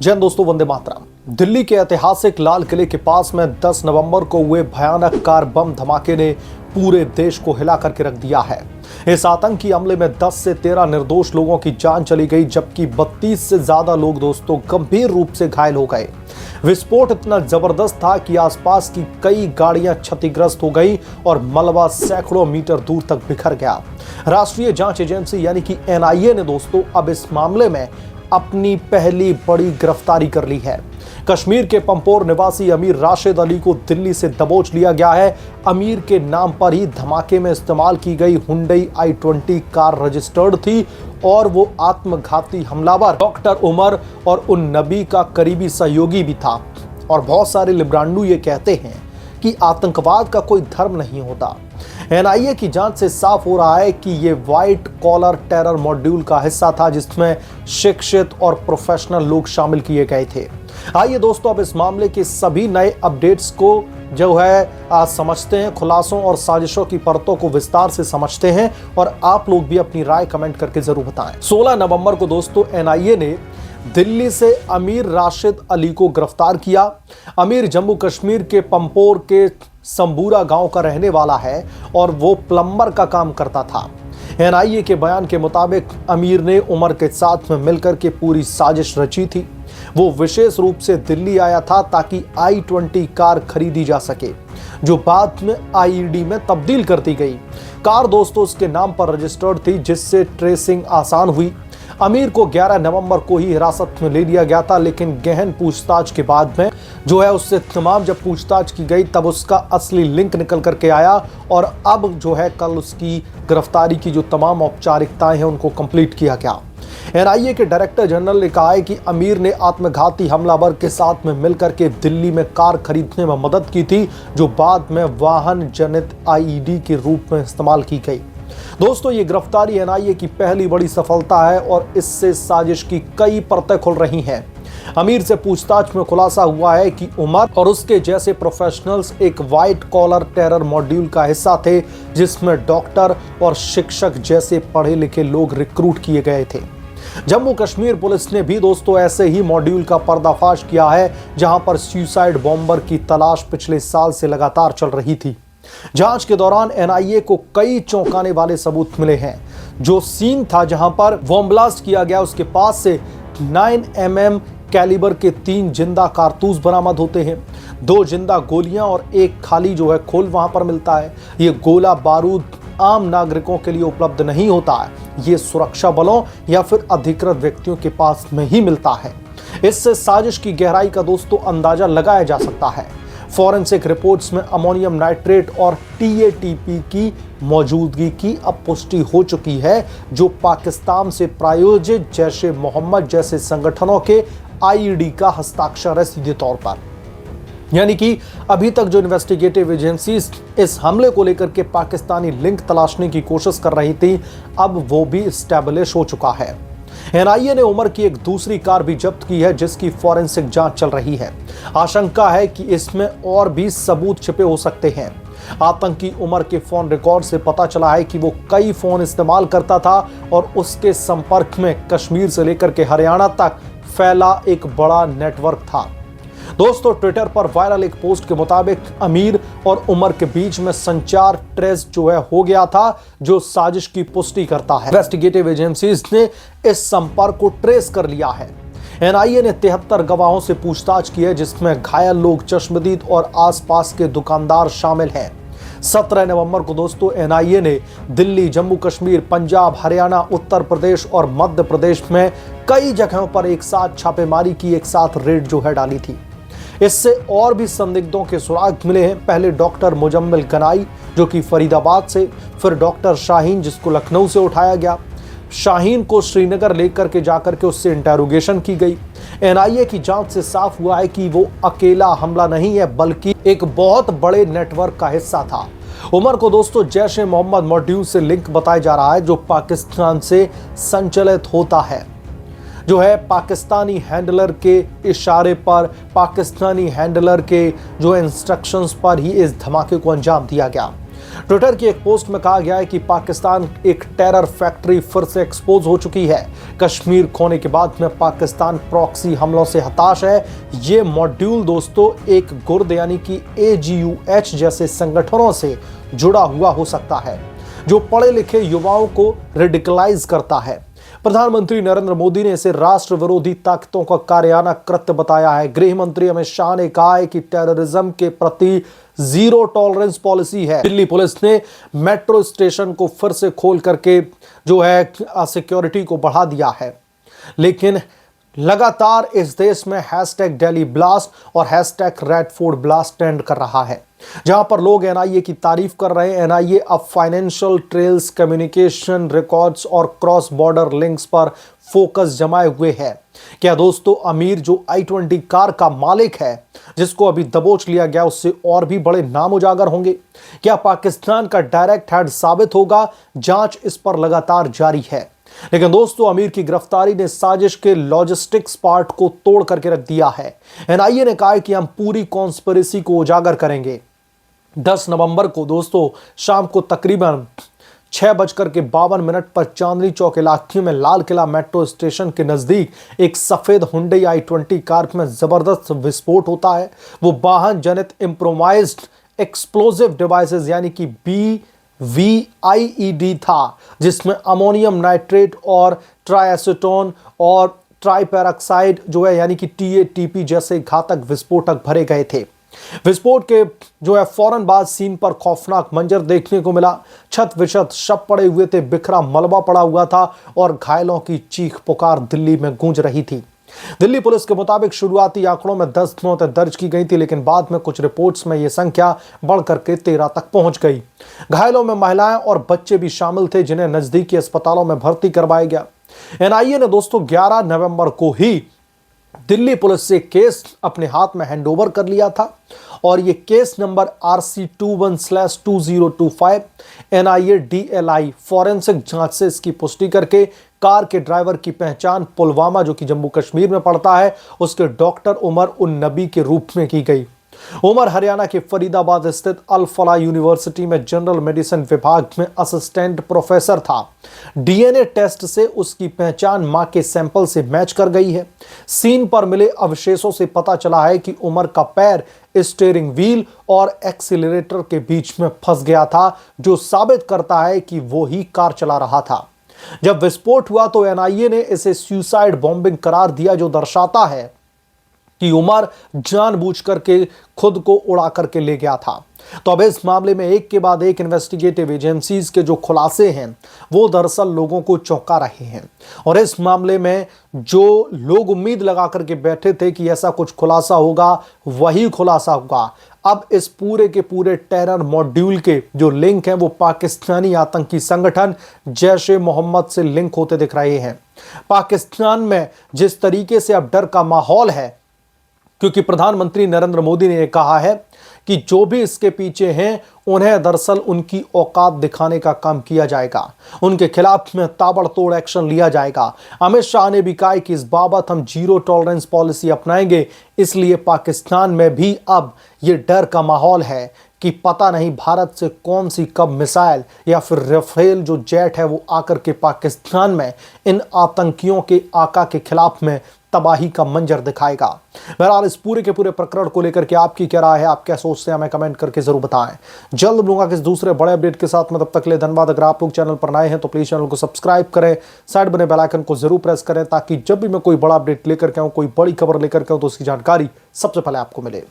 जय हिंद दोस्तों, वंदे मातरम। दिल्ली के ऐतिहासिक लाल किले के पास में 10 नवंबर को हुए भयानक कार बम धमाके ने पूरे देश को हिला करके रख दिया है। इस आतंकी हमले में 10 से 13 निर्दोष लोगों की जान चली गई, जबकि 32 से ज्यादा लोग दोस्तों गंभीर रूप से घायल हो गए। विस्फोट इतना जबरदस्त था कि आसपास की कई गाड़ियां क्षतिग्रस्त हो गई और मलबा सैकड़ों मीटर दूर तक बिखर गया। राष्ट्रीय जांच एजेंसी यानी कि एनआईए ने दोस्तों अब इस मामले में अपनी पहली बड़ी गिरफ्तारी कर ली है। कश्मीर के पंपोर निवासी अमीर राशिद अली को दिल्ली से दबोच लिया गया है। अमीर के नाम पर ही धमाके में इस्तेमाल की गई हुंडई i20 कार रजिस्टर्ड थी और वो आत्मघाती हमलावर डॉक्टर उमर और उन नबी का करीबी सहयोगी भी था। और बहुत सारे लिब्रांडू ये कहते हैं कि आतंकवाद का कोई धर्म नहीं होता। एनआईए की जांच से साफ हो रहा है कि ये व्हाइट कॉलर टेरर मॉड्यूल का हिस्सा था, जिसमें शिक्षित और प्रोफेशनल लोग शामिल किए गए थे। आइए दोस्तों, अब इस मामले के सभी नए अपडेट्स को जो है आज समझते हैं, खुलासों और साजिशों की परतों को विस्तार से समझते हैं और आप लोग भी अपनी राय कमेंट करके जरूर बताएं। 16 नवंबर को दोस्तों एनआईए ने दिल्ली से अमीर राशिद अली को गिरफ्तार किया। अमीर जम्मू कश्मीर के पंपोर के संबूरा गांव का रहने वाला है और वो प्लम्बर का काम करता था। एनआईए के बयान के मुताबिक अमीर ने उमर के साथ में मिलकर के पूरी साजिश रची थी। वो विशेष रूप से दिल्ली आया था ताकि i20 कार खरीदी जा सके, जो बाद में आईईडी में तब्दील कर दी गई। कार दोस्तों उसके नाम पर रजिस्टर्ड थी, जिससे ट्रेसिंग आसान हुई। अमीर को 11 नवंबर को ही हिरासत में ले लिया गया था, लेकिन गहन पूछताछ के बाद में जो है उससे तमाम जब पूछताछ की गई तब उसका असली लिंक निकल करके आया और अब जो है कल उसकी गिरफ्तारी की जो तमाम औपचारिकताएं हैं उनको कंप्लीट किया गया। एनआईए के डायरेक्टर जनरल ने कहा है कि अमीर ने आत्मघाती हमलावर के साथ में मिलकर के दिल्ली में कार खरीदने में मदद की थी, जो बाद में वाहन जनित आईईडी के रूप में इस्तेमाल की गई। दोस्तों ये गिरफ्तारी एनआईए की पहली बड़ी सफलता है और इससे साजिश की कई परतें खुल रही हैं। अमीर से पूछताछ में खुलासा हुआ है कि उमर और उसके जैसे प्रोफेशनल्स एक व्हाइट कॉलर टेरर मॉड्यूल का हिस्सा थे, जिसमें डॉक्टर और शिक्षक जैसे पढ़े लिखे लोग रिक्रूट किए गए थे। जम्मू कश्मीर पुलिस ने भी दोस्तों ऐसे ही मॉड्यूल का पर्दाफाश किया है, जहां पर सुसाइड बॉम्बर की तलाश पिछले साल से लगातार चल रही थी। जांच के दौरान एनआईए को कई चौंकाने वाले सबूत मिले हैं। जो सीन था जहां पर बॉम्ब ब्लास्ट किया गया, उसके पास से 9mm कैलिबर के 3 जिंदा कारतूस बरामद होते हैं, 2 जिंदा गोलियां और एक खाली जो है खोल वहां पर मिलता है। ये गोला बारूद आम नागरिकों के लिए उपलब्ध नहीं होता है, ये सुरक्षा बलों या फिर अधिकृत व्यक्तियों के पास में ही मिलता है। इससे साजिश की गहराई का दोस्तों अंदाजा लगाया जा सकता है। फॉरेंसिक रिपोर्ट्स में अमोनियम नाइट्रेट और टीएटीपी की मौजूदगी की अब पुष्टि हो चुकी है, जो पाकिस्तान से प्रायोजित जैशे मोहम्मद जैसे संगठनों के आईईडी का हस्ताक्षर है सीधे तौर पर। यानी कि अभी तक जो इन्वेस्टिगेटिव एजेंसीज इस हमले को लेकर के पाकिस्तानी लिंक तलाशने की कोशिश कर रही थी, अब वो भी एस्टैब्लिश हो चुका है। एनआईए ने उमर की एक दूसरी कार भी जब्त की है, जिसकी फॉरेंसिक जांच चल रही है। आशंका है कि इसमें और भी सबूत छिपे हो सकते हैं। आतंकी उमर के फोन रिकॉर्ड से पता चला है कि वो कई फोन इस्तेमाल करता था और उसके संपर्क में कश्मीर से लेकर के हरियाणा तक फैला एक बड़ा नेटवर्क था। दोस्तों ट्विटर पर वायरल एक पोस्ट के मुताबिक अमीर और उमर के बीच में संचार ट्रेस जो है हो गया था, जो साजिश की पुष्टि करता है। इन्वेस्टिगेटिव एजेंसीज ने इस संपर्क को ट्रेस कर लिया है। एनआईए ने 73 गवाहों से पूछताछ की है, जिसमें घायल लोग, चश्मदीद और आसपास के दुकानदार शामिल हैं। 17 नवंबर को दोस्तों एनआईए ने दिल्ली, जम्मू कश्मीर, पंजाब, हरियाणा, उत्तर प्रदेश और मध्य प्रदेश में कई जगहों पर एक साथ छापेमारी की, एक साथ रेड जो है डाली थी। इससे और भी संदिग्धों के सुराग मिले हैं। पहले डॉक्टर मुजम्मिल गनाई जो कि फरीदाबाद से, फिर डॉक्टर शाहीन जिसको लखनऊ से उठाया गया। शाहीन को श्रीनगर लेकर के जाकर के उससे इंटेरोगेशन की गई। एनआईए की जांच से साफ हुआ है कि वो अकेला हमला नहीं है, बल्कि एक बहुत बड़े नेटवर्क का हिस्सा था। उमर को दोस्तों जैश ए मोहम्मद मॉड्यूल से लिंक बताया जा रहा है, जो पाकिस्तान से संचालित होता है। जो है पाकिस्तानी हैंडलर के इशारे पर, पाकिस्तानी हैंडलर के जो इंस्ट्रक्शंस पर ही इस धमाके को अंजाम दिया गया। ट्विटर की एक पोस्ट में कहा गया है कि पाकिस्तान एक टेरर फैक्ट्री फिर से एक्सपोज हो चुकी है। कश्मीर खोने के बाद में पाकिस्तान प्रॉक्सी हमलों से हताश है। ये मॉड्यूल दोस्तों एक गुर्द यानी कि AGUH जैसे संगठनों से जुड़ा हुआ हो सकता है, जो पढ़े लिखे युवाओं को रेडिकलाइज करता है। प्रधानमंत्री नरेंद्र मोदी ने इसे राष्ट्र विरोधी ताकतों का कार्याना कृत्य बताया है। गृह मंत्री अमित शाह ने कहा है कि टेररिज्म के प्रति जीरो टॉलरेंस पॉलिसी है। दिल्ली पुलिस ने मेट्रो स्टेशन को फिर से खोल करके जो है सिक्योरिटी को बढ़ा दिया है, लेकिन लगातार इस देश में #दिल्ली ब्लास्ट और #रेड फोर्ट ब्लास्ट ट्रेंड कर रहा है, जहां पर लोग NIA की तारीफ कर रहे हैं। NIA अब फाइनेंशियल ट्रेल्स, कम्युनिकेशन रिकॉर्ड्स और क्रॉस बॉर्डर लिंक्स पर फोकस जमाए हुए है। क्या दोस्तों आमिर जो i20 कार का मालिक है, जिसको अभी दबोच लिया गया, उससे और भी बड़े नाम उजागर होंगे? क्या पाकिस्तान का डायरेक्ट हेड साबित होगा? जांच इस पर लगातार जारी है। लेकिन दोस्तों आमिर की गिरफ्तारी ने साजिश के लॉजिस्टिक्स पार्ट को तोड़ करके रख दिया है। NIA ने कहा है कि हम पूरी कॉन्स्पिरेसी को उजागर करेंगे। 10 नवंबर को दोस्तों शाम को तकरीबन 6:52 पर चांदनी चौक इलाके में लाल किला मेट्रो स्टेशन के नजदीक एक सफेद हुंडई i20 कार में जबरदस्त विस्फोट होता है। वो वाहन जनित इम्प्रोवाइज्ड एक्सप्लोसिव डिवाइसेस यानी कि BVIED था, जिसमें अमोनियम नाइट्रेट और ट्राइएसीटोन और ट्राइपेरॉक्साइड जो है यानी कि TATP जैसे घातक विस्फोटक भरे गए थे। विस्फोट के जो है फौरन बाद सीन पर खौफनाक मंजर देखने को मिला। छत विछत शव पड़े हुए थे, बिखरा मलबा पड़ा हुआ था और घायलों की चीख पुकार दिल्ली में गूंज रही थी। दिल्ली पुलिस के मुताबिक शुरुआती आंकड़ों में 10 मौतें दर्ज की गई थी, लेकिन बाद में कुछ रिपोर्ट्स में यह संख्या बढ़कर के 13 तक पहुंच गई। घायलों में महिलाएं और बच्चे भी शामिल थे, जिन्हें नजदीकी अस्पतालों में भर्ती करवाया गया। NIA ने दोस्तों 11 नवंबर को ही दिल्ली पुलिस से केस अपने हाथ में हैंडओवर कर लिया था और यह case number RC21/2025 NIA DLI forensic जांच से इसकी पुष्टि करके कार के ड्राइवर की पहचान पुलवामा जो कि जम्मू कश्मीर में पड़ता है उसके डॉक्टर उमर उन नबी के रूप में की गई। उमर हरियाणा के फरीदाबाद स्थित अल फलाह यूनिवर्सिटी में जनरल मेडिसिन विभाग में असिस्टेंट प्रोफेसर था। DNA टेस्ट से उसकी पहचान मां के सैंपल से मैच कर गई है। सीन पर मिले अवशेषों से पता चला है कि उमर का पैर स्टीयरिंग व्हील और एक्सीलरेटर के बीच में फंस गया था, जो साबित करता है कि वो ही कार चला रहा था। जब विस्फोट हुआ तो NIA ने इसे सुसाइड बॉम्बिंग करार दिया, जो दर्शाता है कि उमर जानबूझकर के खुद को उड़ा करके ले गया था। तो अब इस मामले में एक के बाद एक इन्वेस्टिगेटिव एजेंसीज के जो खुलासे हैं वो दरअसल लोगों को चौंका रहे हैं। और इस मामले में जो लोग उम्मीद लगा करके बैठे थे कि ऐसा कुछ खुलासा होगा, वही खुलासा होगा। अब इस पूरे के पूरे टेरर मॉड्यूल के जो लिंक हैं वो पाकिस्तानी आतंकी संगठन जैश-ए-मोहम्मद से लिंक होते दिख रहे हैं। पाकिस्तान में जिस तरीके से अब डर का माहौल है, क्योंकि प्रधानमंत्री नरेंद्र मोदी ने कहा है कि जो भी इसके पीछे हैं उन्हें दरअसल उनकी औकात दिखाने का काम किया जाएगा, उनके खिलाफ में ताबड़तोड़ एक्शन लिया जाएगा। अमित शाह ने भी कहा कि इस बाबत हम जीरो टॉलरेंस पॉलिसी अपनाएंगे। इसलिए पाकिस्तान में भी अब ये डर का माहौल है कि पता नहीं भारत से कौन सी कब मिसाइल या फिर राफेल जो जेट है वो आकर के पाकिस्तान में इन आतंकियों के आका के खिलाफ में तबाही का मंजर दिखाएगा। बहरहाल इस पूरे के पूरे प्रकरण को लेकर के आपकी क्या राय है, आप क्या सोचते हैं, हमें कमेंट करके जरूर बताएं। जल्द मिलूंगा किस दूसरे बड़े अपडेट के साथ में, तब तक के लिए धन्यवाद। अगर आप लोग चैनल पर नए हैं तो प्लीज चैनल को सब्सक्राइब करें, साइड बने बेल आइकन को जरूर प्रेस करें, ताकि जब भी मैं कोई बड़ा अपडेट लेकर के आऊं, कोई बड़ी खबर लेकर के आऊं तो उसकी जानकारी सबसे पहले आपको मिले।